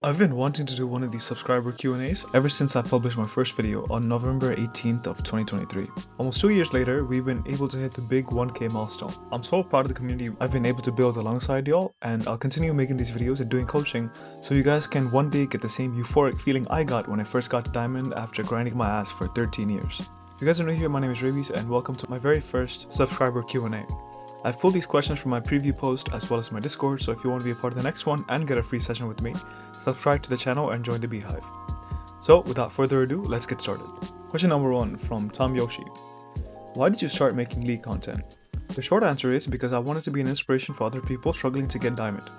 I've been wanting to do one of these subscriber Q&As ever since I published my first video on November 18th of 2023. Almost 2 years later, we've been able to hit the big 1K milestone. I'm so proud of the community I've been able to build alongside y'all, and I'll continue making these videos and doing coaching so you guys can one day get the same euphoric feeling I got when I first got to Diamond after grinding my ass for 13 years. If you guys are new here, my name is Raybees and welcome to my very first subscriber Q&A. I've pulled these questions from my preview post as well as my Discord, so if you want to be a part of the next one and get a free session with me, subscribe to the channel and join the Beehive. So without further ado, let's get started. Question number 1 from Tom Yoshi. Why did you start making League content? The short answer is because I wanted to be an inspiration for other people struggling to get Diamond.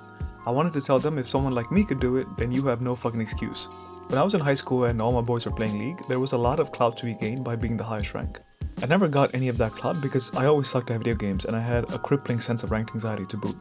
I wanted to tell them if someone like me could do it, then you have no fucking excuse. When I was in high school and all my boys were playing League, there was a lot of clout to be gained by being the highest rank. I never got any of that clout because I always sucked at video games and I had a crippling sense of ranked anxiety to boot.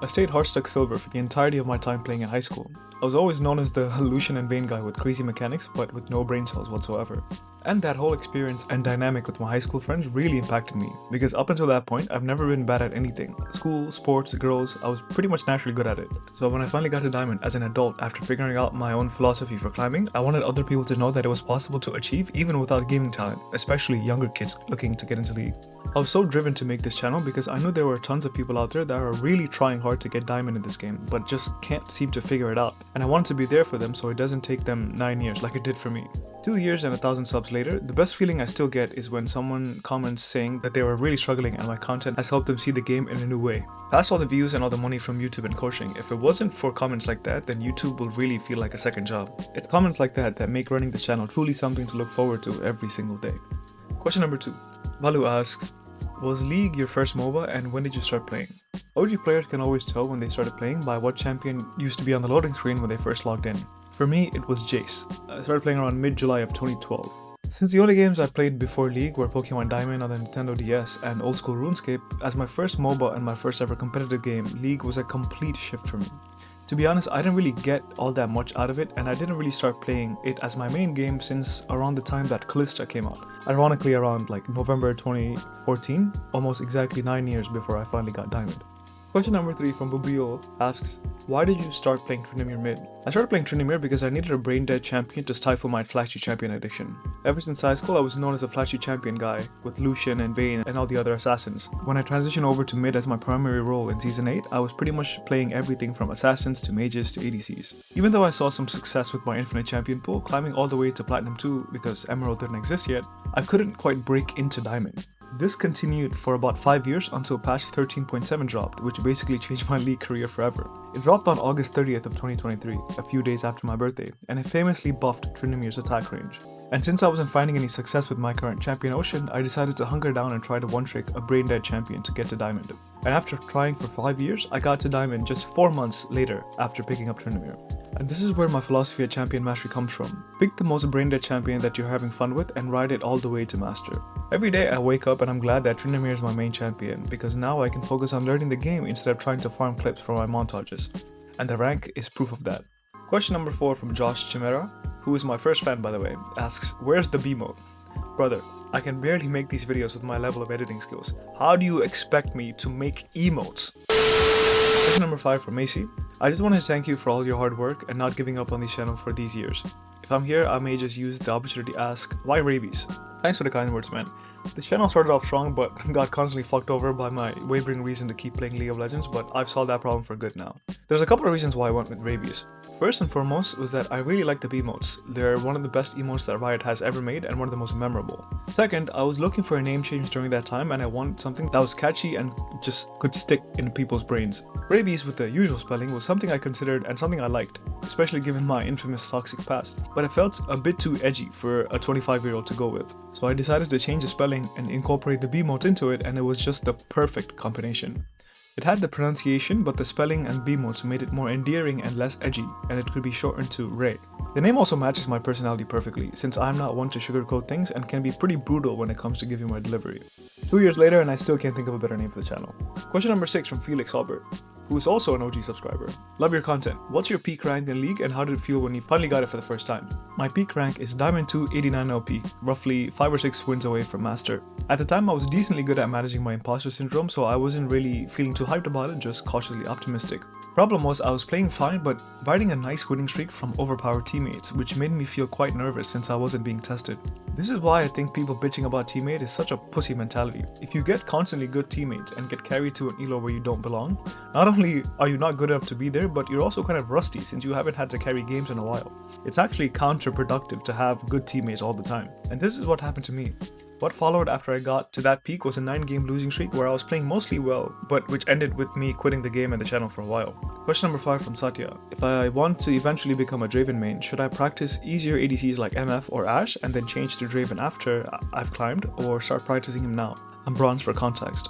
I stayed Heartstuck Silver for the entirety of my time playing in high school. I was always known as the Lucian and Vayne guy with crazy mechanics but with no brain cells whatsoever. And that whole experience and dynamic with my high school friends really impacted me because up until that point I've never been bad at anything. School, sports, girls, I was pretty much naturally good at it. So when I finally got to Diamond as an adult after figuring out my own philosophy for climbing, I wanted other people to know that it was possible to achieve even without gaming talent, especially younger kids looking to get into League. I was so driven to make this channel because I knew there were tons of people out there that are really trying hard to get Diamond in this game but just can't seem to figure it out, and I wanted to be there for them so it doesn't take them 9 years like it did for me. 2 years and 1,000 subs later, the best feeling I still get is when someone comments saying that they were really struggling and my content has helped them see the game in a new way. Past all the views and all the money from YouTube and coaching, if it wasn't for comments like that, then YouTube will really feel like a second job. It's comments like that that make running the channel truly something to look forward to every single day. Question number 2. Valu asks, was League your first MOBA and when did you start playing? OG players can always tell when they started playing by what champion used to be on the loading screen when they first logged in. For me, it was Jace. I started playing around mid-July of 2012. Since the only games I played before League were Pokemon Diamond on the Nintendo DS and old school RuneScape, as my first MOBA and my first ever competitive game, League was a complete shift for me. To be honest, I didn't really get all that much out of it and I didn't really start playing it as my main game since around the time that Callista came out. Ironically around like November 2014, almost exactly 9 years before I finally got Diamond. Question number 3 from Bubio asks, why did you start playing Tryndamere mid? I started playing Tryndamere because I needed a brain-dead champion to stifle my flashy champion addiction. Ever since high school, I was known as a flashy champion guy, with Lucian and Vayne and all the other assassins. When I transitioned over to mid as my primary role in Season 8, I was pretty much playing everything from assassins to mages to ADCs. Even though I saw some success with my infinite champion pool, climbing all the way to Platinum 2 because Emerald didn't exist yet, I couldn't quite break into Diamond. This continued for about 5 years until patch 13.7 dropped, which basically changed my League career forever. It dropped on August 30th of 2023, a few days after my birthday, and it famously buffed Tryndamere's attack range. And since I wasn't finding any success with my current champion Ocean, I decided to hunker down and try to one-trick a brain-dead champion to get to Diamond. And after trying for 5 years, I got to Diamond just 4 months later after picking up Tryndamere. And this is where my philosophy of champion mastery comes from. Pick the most brain-dead champion that you're having fun with and ride it all the way to master. Every day I wake up and I'm glad that Tryndamere is my main champion because now I can focus on learning the game instead of trying to farm clips for my montages. And the rank is proof of that. Question number 4 from Josh Chimera, who is my first fan by the way, asks, where's the Beemote? Brother, I can barely make these videos with my level of editing skills. How do you expect me to make emotes? Question number 5 from Macy. I just want to thank you for all your hard work and not giving up on this channel for these years. If I'm here, I may just use the opportunity to ask, why Raybees? Thanks for the kind words, man. The channel started off strong but got constantly fucked over by my wavering reason to keep playing League of Legends, but I've solved that problem for good now. There's a couple of reasons why I went with Raybees. First and foremost was that I really like the Beemotes. They're one of the best emotes that Riot has ever made and one of the most memorable. Second, I was looking for a name change during that time and I wanted something that was catchy and just could stick in people's brains. Raybees with the usual spelling was something I considered and something I liked, especially given my infamous toxic past, but it felt a bit too edgy for a 25-year-old to go with. So I decided to change the spelling and incorporate the Beemote into it, and it was just the perfect combination. It had the pronunciation, but the spelling and Beemotes made it more endearing and less edgy, and it could be shortened to Ray. The name also matches my personality perfectly, since I'm not one to sugarcoat things and can be pretty brutal when it comes to giving my delivery. 2 years later and I still can't think of a better name for the channel. Question number 6 from Felix Albert. who is also an OG subscriber. Love your content. What's your peak rank in League and how did it feel when you finally got it for the first time? My peak rank is Diamond 2 89 LP, roughly 5 or 6 wins away from Master. At the time I was decently good at managing my imposter syndrome, so I wasn't really feeling too hyped about it, just cautiously optimistic. Problem was I was playing fine but riding a nice winning streak from overpowered teammates, which made me feel quite nervous since I wasn't being tested. This is why I think people bitching about teammate is such a pussy mentality. If you get constantly good teammates and get carried to an elo where you don't belong, not only are you not good enough to be there, but you're also kind of rusty since you haven't had to carry games in a while. It's actually counterproductive to have good teammates all the time. And this is what happened to me. What followed after I got to that peak was a 9-game losing streak where I was playing mostly well, but which ended with me quitting the game and the channel for a while. Question number 5 from Satya. If I want to eventually become a Draven main, should I practice easier ADCs like MF or Ashe and then change to Draven after I've climbed, or start practicing him now? I'm bronze for context.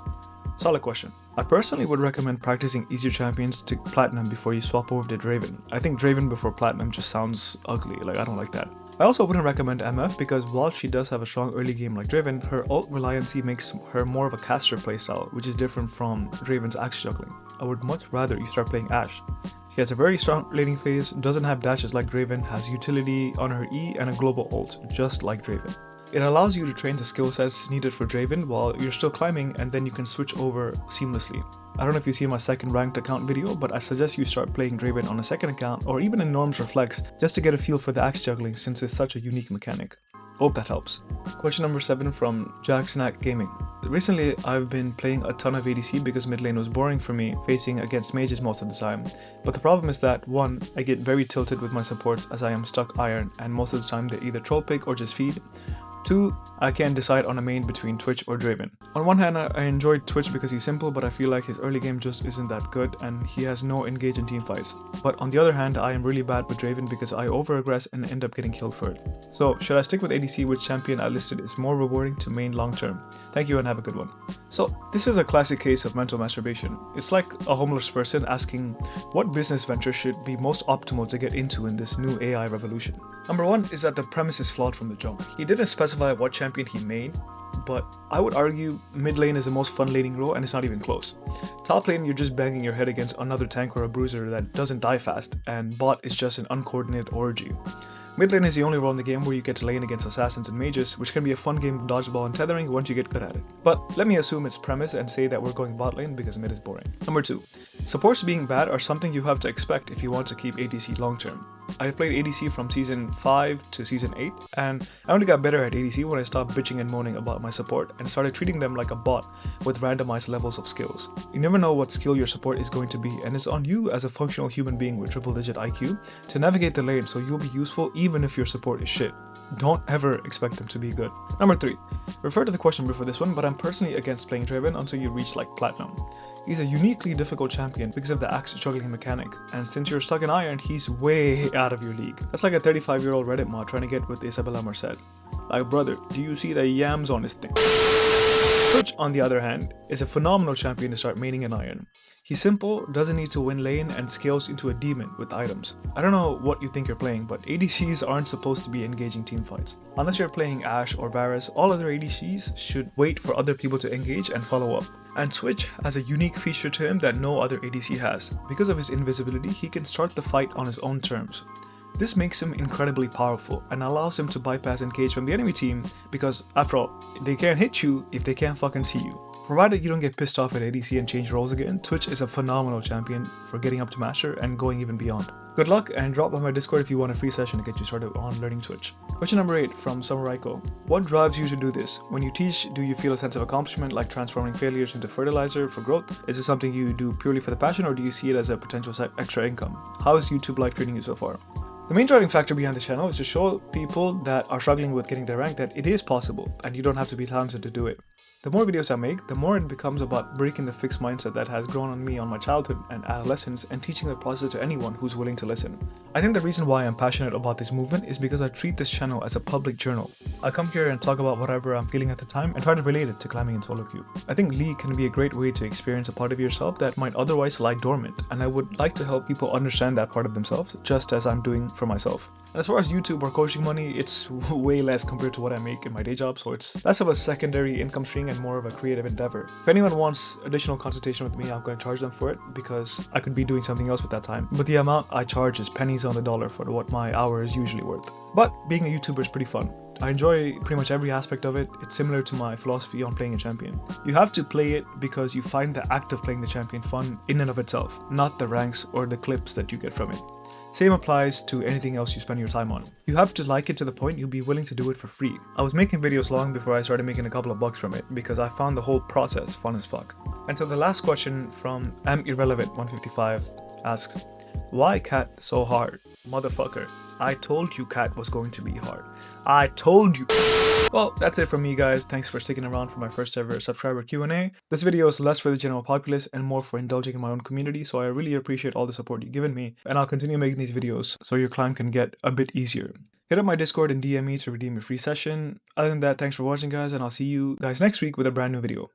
Solid question. I personally would recommend practicing easier champions to Platinum before you swap over to Draven. I think Draven before Platinum just sounds ugly, like I don't like that. I also wouldn't recommend MF because while she does have a strong early game like Draven, her ult reliancy makes her more of a caster playstyle, which is different from Draven's axe juggling. I would much rather you start playing Ashe. She has a very strong laning phase, doesn't have dashes like Draven, has utility on her E and a global ult, just like Draven. It allows you to train the skill sets needed for Draven while you're still climbing, and then you can switch over seamlessly. I don't know if you've seen my second ranked account video, but I suggest you start playing Draven on a second account or even in Norms or Flex just to get a feel for the axe juggling since it's such a unique mechanic. Hope that helps. Question number 7 from jacksnackgaming. Recently I've been playing a ton of ADC because mid lane was boring for me facing against mages most of the time. But the problem is that 1, I get very tilted with my supports as I am stuck iron and most of the time they either troll pick or just feed. 2, I can't decide on a main between Twitch or Draven. On one hand, I enjoyed Twitch because he's simple, but I feel like his early game just isn't that good and he has no engage in teamfights. But on the other hand, I am really bad with Draven because I over-aggress and end up getting killed for it. So, should I stick with ADC, which champion I listed is more rewarding to main long term? Thank you and have a good one. So, this is a classic case of mental masturbation. It's like a homeless person asking what business venture should be most optimal to get into in this new AI revolution. Number 1 is that the premise is flawed from the jump. He didn't specify what champion he made, but I would argue mid lane is the most fun laning role and it's not even close. Top lane, you're just banging your head against another tank or a bruiser that doesn't die fast, and bot is just an uncoordinated orgy. Mid lane is the only role in the game where you get to lane against assassins and mages, which can be a fun game of dodgeball and tethering once you get good at it. But let me assume it's premise and say that we're going bot lane because mid is boring. Number 2. Supports being bad are something you have to expect if you want to keep ADC long term. I played ADC from season 5 to season 8, and I only got better at ADC when I stopped bitching and moaning about my support and started treating them like a bot with randomized levels of skills. You never know what skill your support is going to be, and it's on you as a functional human being with triple-digit IQ to navigate the lane so you'll be useful even if your support is shit. Don't ever expect them to be good. Number 3. Refer to the question before this one, but I'm personally against playing Draven until you reach like Platinum. He's a uniquely difficult champion because of the axe juggling mechanic, and since you're stuck in iron, he's way out of your league. That's like a 35-year-old Reddit mod trying to get with Isabella Merced. Like, brother, do you see the yams on this thing? Twitch, on the other hand, is a phenomenal champion to start maining in iron. He's simple, doesn't need to win lane, and scales into a demon with items. I don't know what you think you're playing, but ADCs aren't supposed to be engaging teamfights. Unless you're playing Ashe or Varus, all other ADCs should wait for other people to engage and follow up. And Twitch has a unique feature to him that no other ADC has. Because of his invisibility, he can start the fight on his own terms. This makes him incredibly powerful and allows him to bypass engage from the enemy team because, after all, they can't hit you if they can't fucking see you. Provided you don't get pissed off at ADC and change roles again, Twitch is a phenomenal champion for getting up to Master and going even beyond. Good luck, and drop by my Discord if you want a free session to get you started on learning Twitch. Question number 8 from Samuraiko. What drives you to do this? When you teach, do you feel a sense of accomplishment like transforming failures into fertilizer for growth? Is it something you do purely for the passion, or do you see it as a potential extra income? How is YouTube life treating you so far? The main driving factor behind the channel is to show people that are struggling with getting their rank that it is possible and you don't have to be talented to do it. The more videos I make, the more it becomes about breaking the fixed mindset that has grown on me on my childhood and adolescence and teaching the process to anyone who's willing to listen. I think the reason why I'm passionate about this movement is because I treat this channel as a public journal. I come here and talk about whatever I'm feeling at the time and try to relate it to climbing in solo queue. I think League can be a great way to experience a part of yourself that might otherwise lie dormant, and I would like to help people understand that part of themselves just as I'm doing for myself. And as far as YouTube or coaching money, it's way less compared to what I make in my day job, so it's less of a secondary income stream in more of a creative endeavor. If anyone wants additional consultation with me, I'm going to charge them for it because I could be doing something else with that time. But the amount I charge is pennies on the dollar for what my hour is usually worth. But being a YouTuber is pretty fun. I enjoy pretty much every aspect of it. It's similar to my philosophy on playing a champion. You have to play it because you find the act of playing the champion fun in and of itself, not the ranks or the clips that you get from it. Same applies to anything else you spend your time on. You have to like it to the point you'll be willing to do it for free. I was making videos long before I started making a couple of bucks from it because I found the whole process fun as fuck. And so the last question from Irrelevant155 asks, why cat so hard? Motherfucker, I told you cat was going to be hard. I told you. Well, that's it from me, guys. Thanks for sticking around for my first ever subscriber Q&A. This video is less for the general populace and more for indulging in my own community, so I really appreciate all the support you've given me, and I'll continue making these videos so your climb can get a bit easier. Hit up my Discord and DM me to redeem your free session. Other than that, thanks for watching, guys, and I'll see you guys next week with a brand new video.